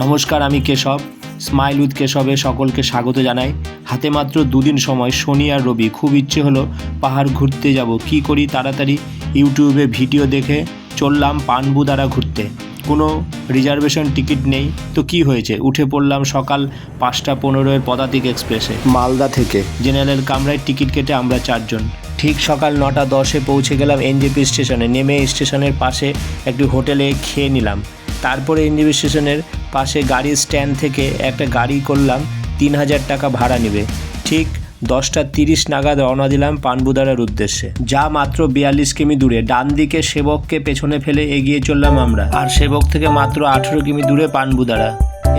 নমস্কার, আমি Keshab. Smile with কেশবে সকলকে স্বাগত জানাই। হাতে মাত্র দুদিন সময়, শনি আর রবি। খুব ইচ্ছে হলো পাহাড় ঘুরতে যাব। কি করি, তাড়াতাড়ি ইউটিউবে ভিডিও দেখে চললাম পানবুদারা ঘুরতে। কোনো রিজার্ভেশন টিকিট নেই তো কি হয়েছে, উঠে পড়লাম সকাল 5:15 পদাতিক এক্সপ্রেসে মালদা থেকে। জেনারেল কামরায় টিকিট কেটে আমরা 4 জন। ঠিক সকাল 9:10 পৌঁছে গেলাম এনজেপি স্টেশনে। নেমে স্টেশনের পাশে একটি হোটেলে খেয়ে নিলাম। তারপরে এনজেপি স্টেশনের পাশে গাড়ির স্ট্যান্ড থেকে একটা গাড়ি করলাম, 3000 টাকা ভাড়া নেবে। ঠিক 10:30 নাগাদ রওনা দিলাম পানবুদারার উদ্দেশ্যে, যা মাত্র 42 কিমি দূরে। ডান দিকে সেবককে পেছনে ফেলে এগিয়ে চললাম আমরা, আর সেবক থেকে মাত্র 18 কিমি দূরে পানবুদারা।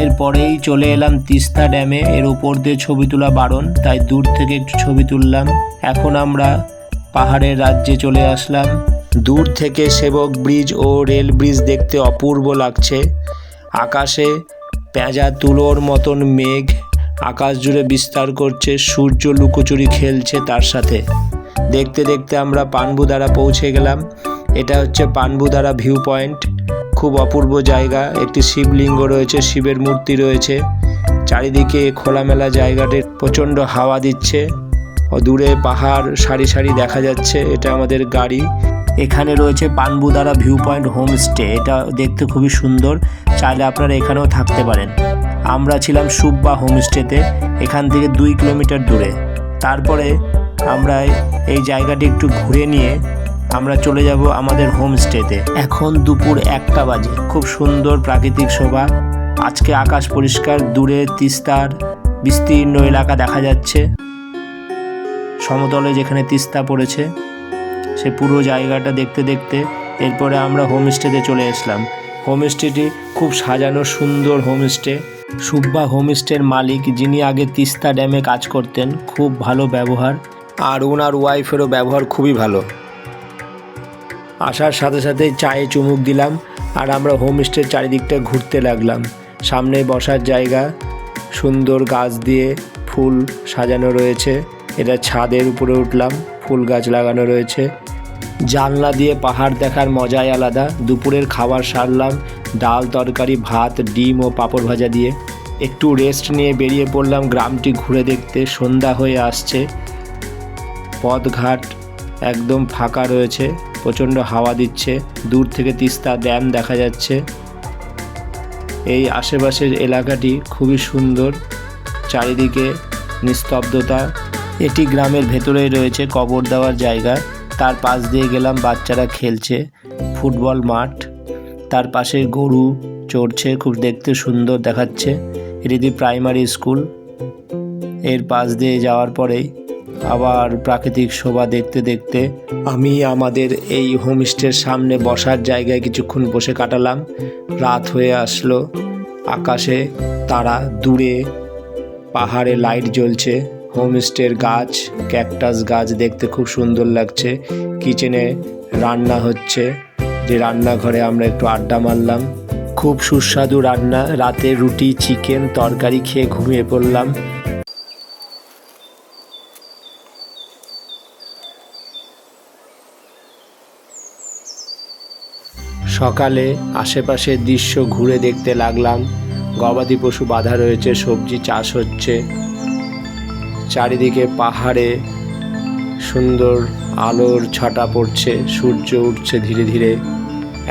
এরপরেই চলে এলাম তিস্তা ড্যামে। এর উপর দিয়ে ছবি তোলা বারণ, তাই দূর থেকে একটু ছবি তুললাম। এখন আমরা পাহাড়ের রাজ্যে চলে আসলাম। দূর থেকে সেবক ব্রিজ ও রেল ব্রিজ দেখতে অপূর্ব লাগছে। আকাশে পেঁজা তুলোর মতন মেঘ আকাশ জুড়ে বিস্তার করছে, সূর্য লুকোচুরি খেলছে তার সাথে। দেখতে দেখতে আমরা পানবুদারা পৌঁছে গেলাম। এটা হচ্ছে পানবুদারা ভিউ পয়েন্ট। খুব অপূর্ব জায়গা। একটি শিবলিঙ্গ রয়েছে, শিবের মূর্তি রয়েছে। চারিদিকে খোলামেলা জায়গাতে প্রচণ্ড হাওয়া দিচ্ছে। দূরে পাহাড় সারি সারি দেখা যাচ্ছে। এটা আমাদের গাড়ি। এখানে রয়েছে পানবুদারা ভিউ পয়েন্ট হোমস্টে। এটা দেখতে খুবই সুন্দর, চাইলে আপনারা এখানেও থাকতে পারেন। আমরা ছিলাম সুব্বা হোমস্টেতে, এখান থেকে 2 কিলোমিটার দূরে। তারপরে আমরা এই জায়গাটি একটু ঘুরে নিয়ে আমরা চলে যাব আমাদের হোমস্টেতে। এখন দুপুর 1টা বাজে। খুব সুন্দর প্রাকৃতিক শোভা। আজকে আকাশ পরিষ্কার, দূরে তিস্তার বিস্তীর্ণ এলাকা দেখা যাচ্ছে। সমতলে যেখানে তিস্তা পড়েছে সে পুরো জায়গাটা দেখতে দেখতে এরপরে আমরা হোমস্টেতে চলে আসলাম। হোমস্টেটি খুব সাজানো সুন্দর হোমস্টে। সুব্বা হোমস্টের মালিক, যিনি আগে তিস্তা ড্যামে কাজ করতেন, খুব ভালো ব্যবহার, আর ওনার ওয়াইফেরও ব্যবহার খুবই ভালো। আসার সাথে সাথে চায়ে চুমুক দিলাম, আর আমরা হোমস্টের চারিদিকটা ঘুরতে লাগলাম। সামনে বসার জায়গা, সুন্দর গাছ দিয়ে ফুল সাজানো রয়েছে। এটা ছাদের উপরে উঠলাম, ফুল গাছ লাগানো রয়েছে। জানলা দিয়ে পাহাড় দেখার মজাই আলাদা। দুপুরের খাবার সারলাম, ডাল তরকারি, ভাত, ডিম ও পাঁপড় ভাজা দিয়ে। একটু রেস্ট নিয়ে বেরিয়ে পড়লাম গ্রামটি ঘুরে দেখতে। সন্ধ্যা হয়ে আসছে, পথঘাট একদম ফাঁকা রয়েছে, প্রচণ্ড হাওয়া দিচ্ছে। দূর থেকে তিস্তা ড্যাম দেখা যাচ্ছে। এই আশেপাশের এলাকাটি খুবই সুন্দর, চারিদিকে নিস্তব্ধতা। এটি গ্রামের ভেতরেই রয়েছে কবর দেওয়ার জায়গা। তার পাশ দিয়ে গেলাম, বাচ্চারা খেলছে, ফুটবল মাঠ। তার পাশে গরু চড়ছে, খুব দেখতে সুন্দর দেখাচ্ছে। এটি প্রাইমারি স্কুল। এর পাশ দিয়ে যাওয়ার পরেই আবার প্রাকৃতিক শোভা দেখতে দেখতে আমি আমাদের এই হোমস্টের সামনে বসার জায়গায় কিছুক্ষণ বসে কাটালাম। রাত হয়ে আসলো, আকাশে তারা, দূরে পাহাড়ে লাইট জ্বলছে। হোমস্টের গাছ, ক্যাকটাস গাছ দেখতে খুব সুন্দর লাগছে। কিচেনে রান্না হচ্ছে, যে রান্নাঘরে আমরা একটু আড্ডা মারলাম। খুব সুস্বাদু রান্না। রাতে রুটি, চিকেন, তরকারি খেয়ে ঘুমিয়ে পড়লাম। সকালে আশেপাশের দৃশ্য ঘুরে দেখতে লাগলাম। গবাদি পশু বাঁধা রয়েছে, সবজি চাষ হচ্ছে। চারিদিকে পাহাড়ে সুন্দর আলোর ছটা পড়ছে, সূর্য উঠছে ধীরে ধীরে।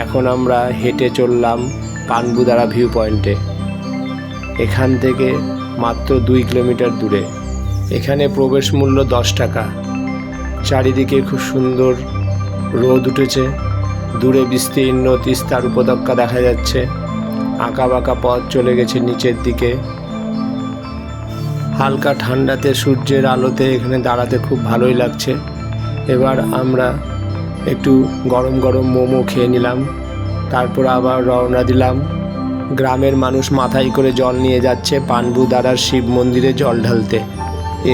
এখন আমরা হেঁটে চললাম পানবুদারা ভিউ পয়েন্টে। এখান থেকে মাত্র 2 কিলোমিটার দূরে। এখানে প্রবেশ মূল্য 10 টাকা। চারিদিকে খুব সুন্দর রোদ উঠেছে। দূরে বিস্তীর্ণ তিস্তার উপত্যকা দেখা যাচ্ছে। আঁকা বাঁকা পথ চলে গেছে নিচের দিকে। হালকা ঠান্ডাতে সূর্যের আলোতে এখানে দাঁড়াতে খুব ভালোই লাগছে। এবার আমরা একটু গরম গরম মোমো খেয়ে নিলাম। তারপর আবার রওনা দিলাম। গ্রামের মানুষ মাথায় করে জল নিয়ে যাচ্ছে পানবুদারার শিব মন্দিরে জল ঢালতে।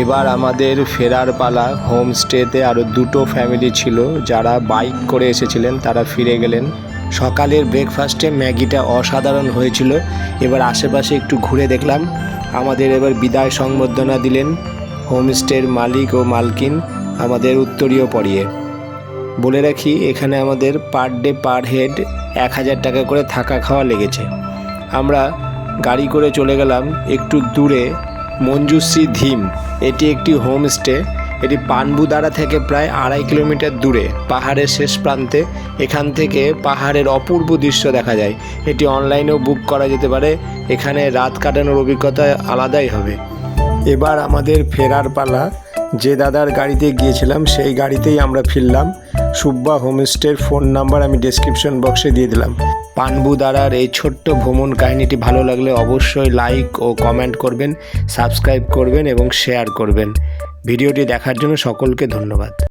এবার আমাদের ফেরার পালা। হোমস্টেতে আরও 2টো ফ্যামিলি ছিল, যারা বাইক করে এসেছিলেন, তারা ফিরে গেলেন। সকালের ব্রেকফাস্টে ম্যাগিটা অসাধারণ হয়েছিল। এবার আশেপাশে একটু ঘুরে দেখলাম। আমাদের এবার বিদায় সংবর্ধনা দিলেন হোমস্টের মালিক ও মালকিন, আমাদের উত্তরীয় পরিয়ে। বলে রাখি, এখানে আমাদের পার ডে পার হেড 1000 টাকা করে থাকা খাওয়া লেগেছে। আমরা গাড়ি করে চলে গেলাম একটু দূরে মঞ্জুশ্রী ধিম। এটি একটি হোমস্টে। এটি পানবুদারা থেকে প্রায় 2.5 কিলোমিটার দূরে পাহাড়ের শেষ প্রান্তে। এখান থেকে পাহাড়ের অপূর্ব দৃশ্য দেখা যায়। এটি অনলাইনেও বুক করা যেতে পারে। এখানে রাত কাটানোর অভিজ্ঞতা আলাদাই হবে। এবার আমাদের ফেরার পালা। যে দাদার গাড়িতে গিয়েছিলাম সেই গাড়িতেই আমরা ফিরলাম। সুব্বা হোমস্টের ফোন নাম্বার আমি ডেসক্রিপশন বক্সে দিয়ে দিলাম। পানবুদারার এই ছোট্ট ভ্রমণ কাহিনীটি ভালো লাগলে অবশ্যই লাইক ও কমেন্ট করবেন, সাবস্ক্রাইব করবেন এবং শেয়ার করবেন। ভিডিওটি দেখার জন্য সকলকে ধন্যবাদ।